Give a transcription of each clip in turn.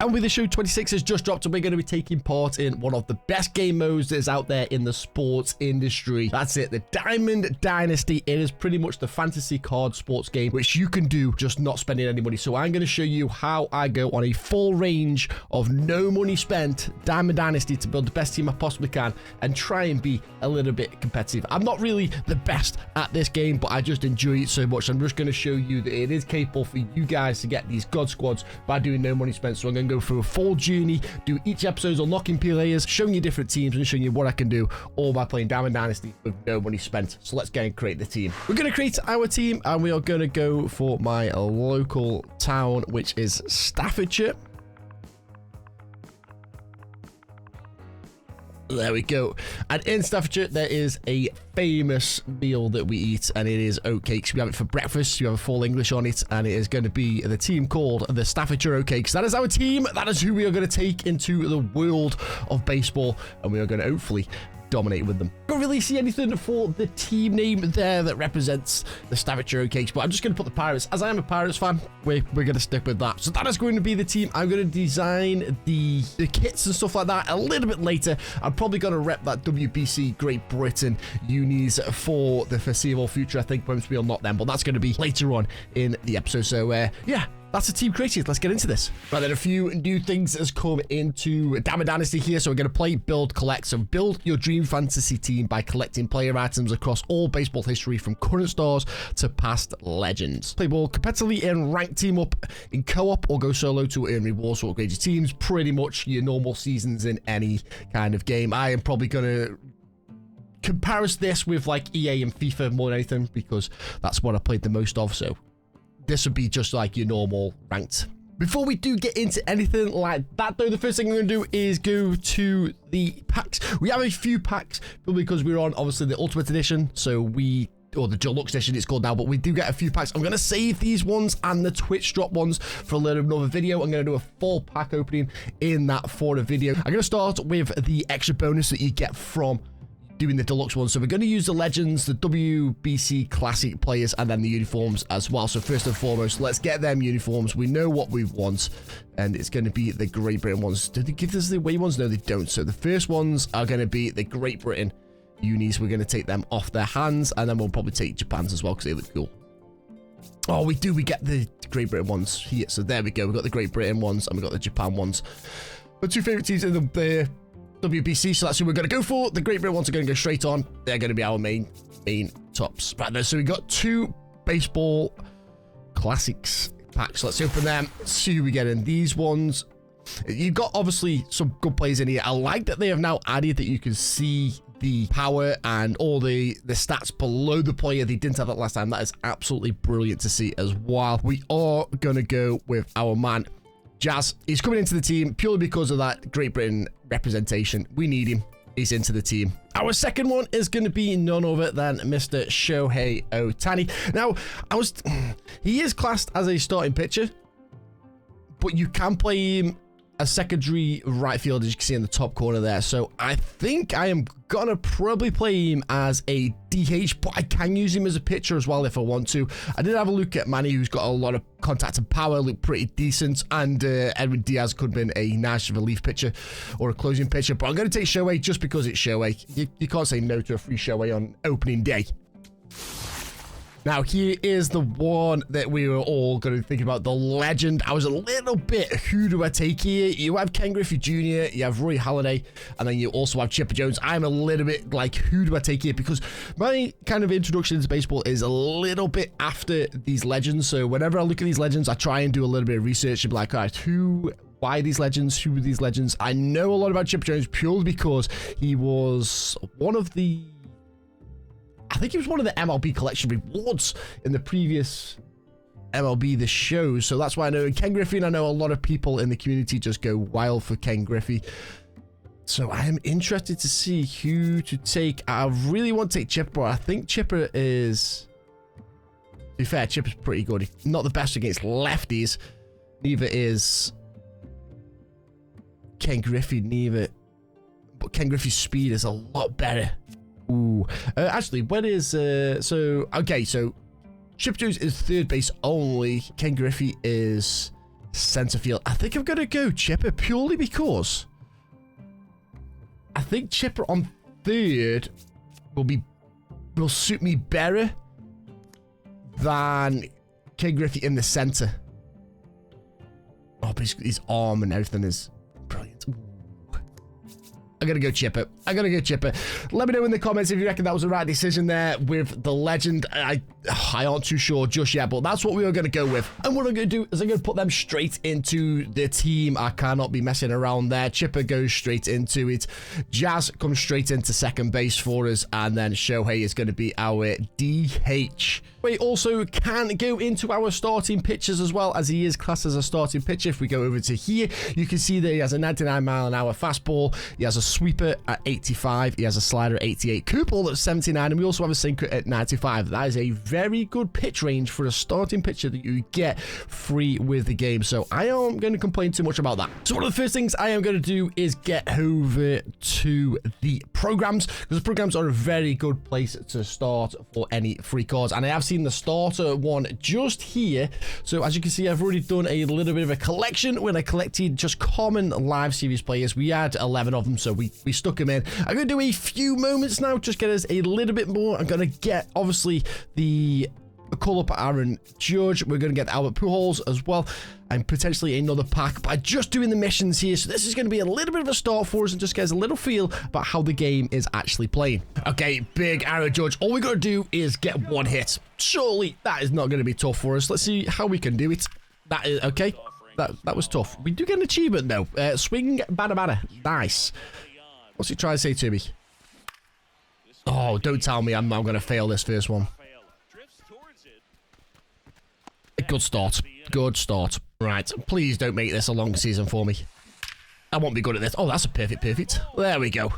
MLB The Show 26 has just dropped, and we're going to be taking part in one of the best game modes that is out there in the sports industry. That's it, the Diamond Dynasty. It is pretty much the fantasy card sports game, which you can do just not spending any money. So I'm going to show you how I go on a full range of no money spent Diamond Dynasty to build the best team I possibly can and try and be a little bit competitive. I'm not really the best at this game, but I just enjoy it so much. I'm just going to show you that it is capable for you guys to get these god squads by doing no money spent. So I'm going to go through a full journey, do each episode unlocking players, showing you different teams and showing you what I can do, all by playing Diamond Dynasty with no money spent. So let's go and create the team. We're going to create our team, and we are going to go for my local town, which is Staffordshire. There we go. And in Staffordshire, there is a famous meal that we eat, and it is oatcakes. We have it for breakfast. You have a full English on it, and it is going to be the team called the Staffordshire Oatcakes. That is our team. That is who we are going to take into the world of baseball, and we are going to hopefully dominate with them. Don't really see anything for the team name there that represents the Staffordshire Oatcakes, but I'm just going to put the Pirates. As I am a Pirates fan, we're going to stick with that. So that is going to be the team. I'm going to design the kits and stuff like that a little bit later. I'm probably going to rep that WBC Great Britain unis for the foreseeable future. I think once we unlock them, but that's going to be later on in the episode. So yeah, that's the team created. Let's get into this. Right, then a few new things has come into Diamond Dynasty here. So we're going to play Build Collect. So build your dream fantasy team by collecting player items across all baseball history, from current stars to past legends. Play ball competitively and rank team up in co-op or go solo to earn rewards or upgrade your teams. Pretty much your normal seasons in any kind of game. I am probably going to compare this with like EA and FIFA more than anything, because that's what I played the most of. So this would be just like your normal ranked. Before we do get into anything like that, though, the first thing we're going to do is go to the packs. We have a few packs, probably because we're on, obviously, the Ultimate Edition. So or the Deluxe Edition it's called now, but we do get a few packs. I'm going to save these ones and the Twitch drop ones for another video. I'm going to do a full pack opening in that for a video. I'm going to start with the extra bonus that you get from doing the deluxe one. So we're going to use the legends, the WBC classic players, and then the uniforms as well. So first and foremost, let's get them uniforms. We know what we want, and it's going to be the Great Britain ones. Do they give us the away ones? No, they don't. So the first ones are going to be the Great Britain unis. We're going to take them off their hands, and then we'll probably take Japan's as well because they look cool. Oh, we get the Great Britain ones here. So there we go. We've got the Great Britain ones, and we've got the Japan ones. The two favorite teams in the WBC, so that's who we're going to go for. The Great Britain ones are going to go straight on. They're going to be our main tops. Right there, so we got two baseball classics packs. Let's open them, see who we get in these ones. You've got obviously some good players in here. I like that they have now added that you can see the power and all the stats below the player. They didn't have that last time. That is absolutely brilliant to see as well. We are going to go with our man Jazz. He's coming into the team purely because of that Great Britain representation. We need him. He's into the team. Our second one is going to be none other than Mr. Shohei Ohtani. Now, he is classed as a starting pitcher, but you can play him a secondary right field, as you can see in the top corner there. So I think I am gonna probably play him as a DH, but I can use him as a pitcher as well if I want to. I did have a look at Manny, who's got a lot of contact and power, looked pretty decent, and Edwin Diaz could have been a nice relief pitcher or a closing pitcher, but I'm going to take Shohei just because it's Shohei. You can't say no to a free Shohei on opening day. Now, here is the one that we were all going to think about, the legend. I was a little bit, who do I take here? You have Ken Griffey Jr., you have Roy Halladay, and then you also have Chipper Jones. I'm a little bit like, who do I take here? Because my kind of introduction into baseball is a little bit after these legends. So whenever I look at these legends, I try and do a little bit of research and be like, all right, why these legends? Who are these legends? I know a lot about Chipper Jones purely because he was one of the... I think he was one of the MLB collection rewards in the previous MLB The Show. So that's why I know Ken Griffey, and I know a lot of people in the community just go wild for Ken Griffey. So I am interested to see who to take. I really want to take Chipper, but I think Chipper is... To be fair, Chipper's pretty good. He's not the best against lefties. Neither is Ken Griffey, neither. But Ken Griffey's speed is a lot better. Ooh. Actually, when is... okay, so Chipper Jones is third base only. Ken Griffey is center field. I think I'm going to go Chipper purely because I think Chipper on third will suit me better than Ken Griffey in the center. Oh, but his arm and everything is brilliant. Ooh. I'm going to go Chipper. I'm going to go Chipper. Let me know in the comments if you reckon that was the right decision there with the legend. I aren't too sure just yet, but that's what we are going to go with. And what I'm going to do is I'm going to put them straight into the team. I cannot be messing around there. Chipper goes straight into it. Jazz comes straight into second base for us. And then Shohei is going to be our DH. We also can go into our starting pitchers as well, as he is classed as a starting pitcher. If we go over to here, you can see that he has a 99-mile-an-hour fastball. He has a sweeper at 85. He has a slider at 88. Curveball at 79. And we also have a sinker at 95. That is a very good pitch range for a starting pitcher that you get free with the game. So I aren't going to complain too much about that. So one of the first things I am going to do is get over to the programs, because the programs are a very good place to start for any free cards. And I have seen the starter one just here. So as you can see, I've already done a little bit of a collection when I collected just common live series players. We had 11 of them, so we stuck them in. I'm going to do a few moments now, just get us a little bit more. I'm going to get, obviously, the call-up Aaron Judge. We're going to get Albert Pujols as well, and potentially another pack by just doing the missions here. So this is going to be a little bit of a start for us and just get us a little feel about how the game is actually playing. Okay, big Aaron Judge. All we got to do is get one hit. Surely that is not going to be tough for us. Let's see how we can do it. That is okay. That was tough. We do get an achievement though. Swing bada. Nice. What's he trying to say to me? Oh, don't tell me I'm now going to fail this first one. Good start. Good start. Right. Please don't make this a long season for me. I won't be good at this. Oh, that's a perfect. There we go.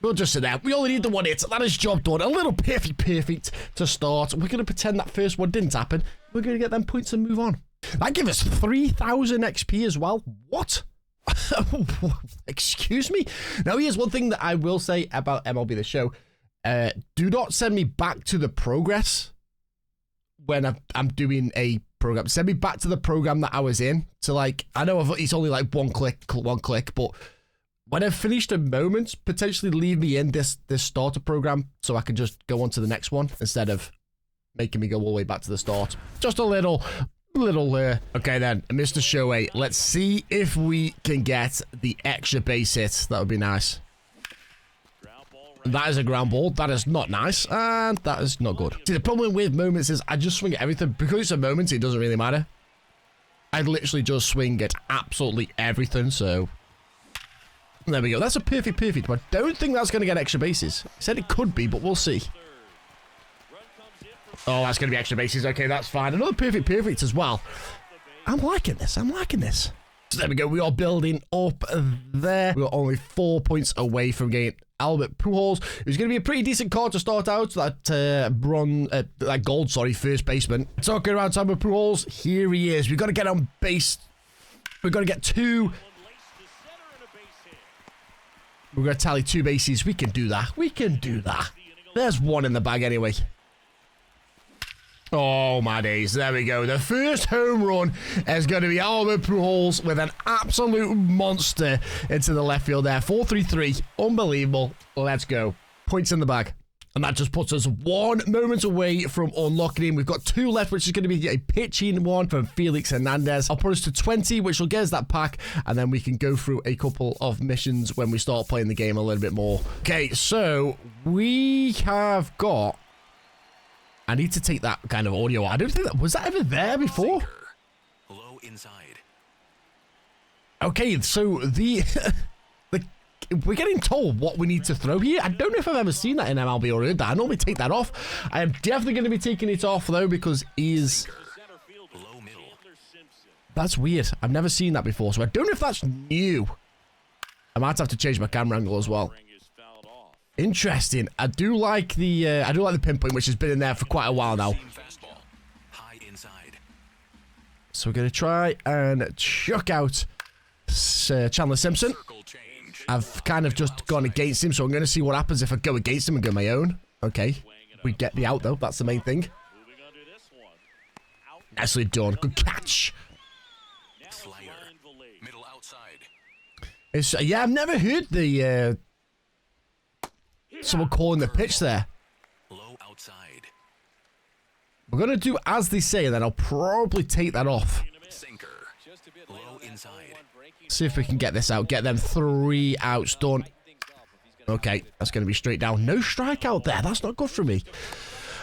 We'll just sit there. We only need the one hit. That is job done. A little perfect to start. We're going to pretend that first one didn't happen. We're going to get them points and move on. That gives us 3,000 XP as well. What? Excuse me? Now, here's one thing that I will say about MLB The Show. Do not send me back to the progress when I'm doing a program. Send me back to the program that I was in. So, like, I know it's only like one click, but when I've finished a moment, potentially leave me in this starter program so I can just go on to the next one instead of making me go all the way back to the start. Just a little okay then, Mr. Shohei, let's see if we can get the extra base hit. That would be nice. That is a ground ball. That is not nice, and that is not good. See, the problem with moments is I just swing at everything. Because it's a moment, it doesn't really matter. I'd literally just swing at absolutely everything, so there we go. That's a perfect, but I don't think that's going to get extra bases. I said it could be, but we'll see. Oh, that's going to be extra bases. Okay, that's fine. Another perfect as well. I'm liking this. So there we go. We are building up there. We're only 4 points away from getting Albert Pujols, who's going to be a pretty decent card to start out. That gold, first baseman. Talking around Albert Pujols, here he is. We've got to get on base. We've got to get two. We're going to tally 2 bases. We can do that. There's one in the bag anyway. Oh, my days. There we go. The first home run is going to be Albert Pujols with an absolute monster into the left field there. 4-3-3. Unbelievable. Let's go. Points in the bag. And that just puts us 1 moment away from unlocking him. We've got 2 left, which is going to be a pitching one from Felix Hernandez. I'll put us to 20, which will get us that pack. And then we can go through a couple of missions when we start playing the game a little bit more. Okay, so we have got... I need to take that kind of audio. I don't think that... Was that ever there before? Low inside. Okay, so we're getting told what we need to throw here. I don't know if I've ever seen that in MLB or heard that. I normally take that off. I am definitely going to be taking it off, though, because he's... That's weird. I've never seen that before, so I don't know if that's new. I might have to change my camera angle as well. Interesting. I do like the pinpoint, which has been in there for quite a while now. So we're going to try and chuck out Chandler Simpson. I've kind of just gone against him, so I'm going to see what happens if I go against him and go my own. Okay. We get the out, though. That's the main thing. Nicely done. Good catch. Flyer. Middle outside. Yeah, I've never heard the someone calling the pitch there. Low outside. We're going to do as they say, and then I'll probably take that off. Sinker. Low inside. See if we can get this out. Get them 3 outs done. Okay, that's going to be straight down. No strikeout there. That's not good for me.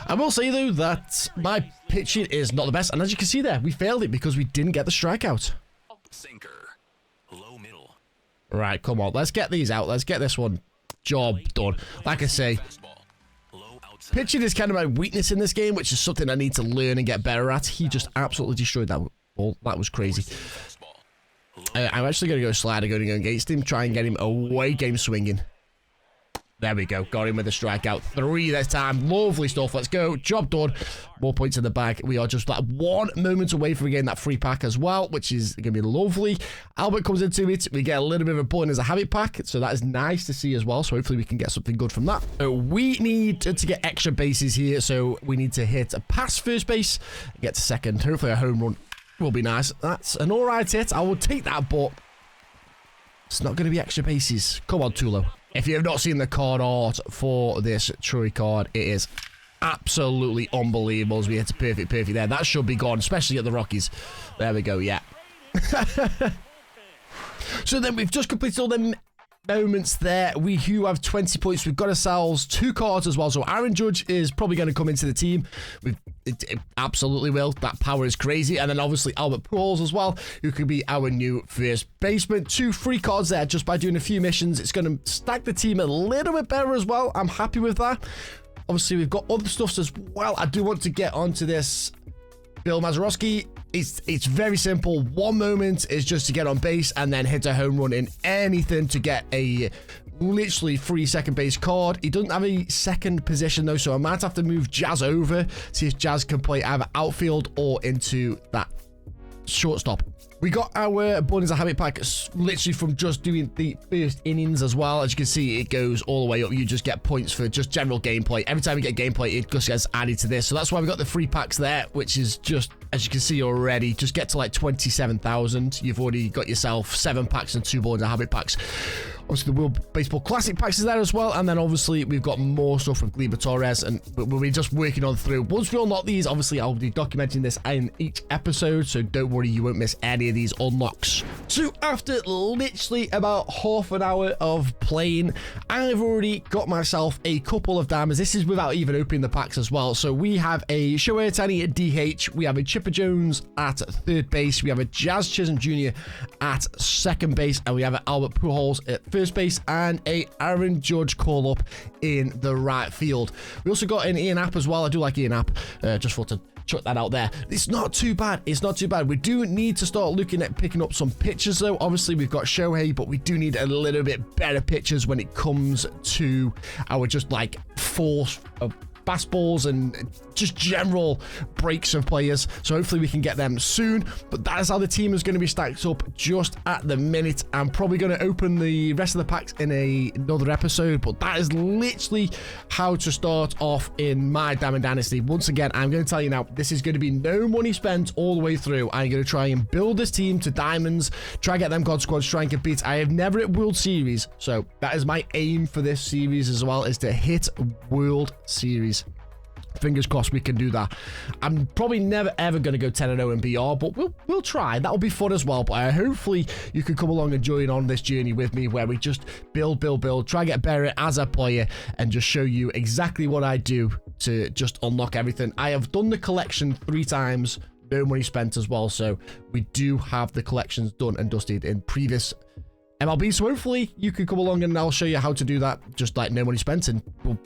I will say, though, that my pitching is not the best. And as you can see there, we failed it because we didn't get the strikeout. Sinker. Low middle. Right, come on. Let's get these out. Let's get this one job done. Like I say, Low outside. pitching is kind of my weakness in this game, which is something I need to learn and get better at. He just absolutely destroyed that ball. That was crazy. I'm actually going to go slider, going to go against him, try and get him away, game swinging. There we go. Got him with a strikeout. 3 this time. Lovely stuff. Let's go. Job done. More points in the bag. We are just that 1 moment away from getting that free pack as well, which is going to be lovely. Albert comes into it. We get a little bit of a point as a habit pack, so that is nice to see as well. So hopefully we can get something good from that. So we need to get extra bases here, so we need to hit a pass first base, get to second. Hopefully a home run will be nice. That's an alright hit. I will take that, but it's not going to be extra bases. Come on, Tulo. If you have not seen the card art for this Troy card, it is absolutely unbelievable as we hit a perfect there. That should be gone, especially at the Rockies. There we go, yeah. So then we've just completed all the moments there. We who have 20 points. We've got ourselves 2 cards as well. So Aaron Judge is probably going to come into the team. It absolutely will. That power is crazy. And then obviously Albert Pujols as well, who could be our new first baseman. 2 free cards there just by doing a few missions. It's going to stack the team a little bit better as well. I'm happy with that. Obviously, we've got other stuff as well. I do want to get onto this Bill Mazeroski. It's very simple. 1 moment is just to get on base and then hit a home run in anything to get a literally free second base card. He doesn't have a second position though, so I might have to move Jazz over, see if Jazz can play either outfield or into that shortstop. We got our bonus of habit pack literally from just doing the first innings as well. As you can see, it goes all the way up. You just get points for just general gameplay. Every time you get gameplay, it just gets added to this. So that's why we got the free packs there, which is just, as you can see already, just get to like 27,000. You've already got yourself 7 packs and 2 bonus of habit packs. Obviously, the World Baseball Classic packs is there as well. And then obviously, we've got more stuff from Gleyber Torres. And we'll be just working on through. Once we unlock these, obviously, I'll be documenting this in each episode. So don't worry, you won't miss any of these unlocks. So after literally about half an hour of playing, I've already got myself a couple of diamonds. This is without even opening the packs as well. So we have a Shohei Ohtani at DH. We have a Chipper Jones at third base. We have a Jazz Chisholm Jr. at second base. And we have an Albert Pujols at first base and a Aaron Judge call up in the right field. We also got an Ian Happ as well. I do like Ian Happ. Just for to chuck that out there. It's not too bad. It's not too bad. We do need to start looking at picking up some pitchers though. Obviously we've got Shohei, but we do need a little bit better pitchers when it comes to our just like force of fastballs and just general breaks of players. So hopefully we can get them soon. But that is how the team is going to be stacked up just at the minute. I'm probably going to open the rest of the packs in another episode, but that is literally how to start off in my Diamond Dynasty. Once again, I'm going to tell you now, this is going to be no money spent all the way through. I'm going to try and build this team to diamonds, try and get them God Squads, try and compete. I have never hit World Series, so that is my aim for this series as well, is to hit World Series. Fingers crossed we can do that. I'm probably never ever going to go 10-0 in BR, but we'll try. That'll be fun as well. But hopefully you can come along and join on this journey with me, where we just build, try and get better as a player, and just show you exactly what I do to just unlock everything. I have done the collection 3 times, no money spent as well. So we do have the collections done and dusted in previous MLB, so hopefully you can come along and I'll show you how to do that, just like no money spent, and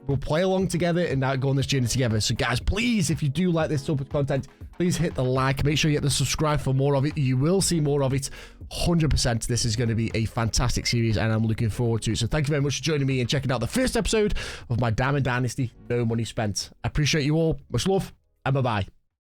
we'll play along together and now go on this journey together. So guys, please, if you do like this type of content, please hit the like, make sure you hit the subscribe for more of it. You will see more of it 100%. This is going to be a fantastic series and I'm looking forward to it. So thank you very much for joining me and checking out the first episode of my Diamond Dynasty No Money Spent. I appreciate you all. Much love and bye-bye.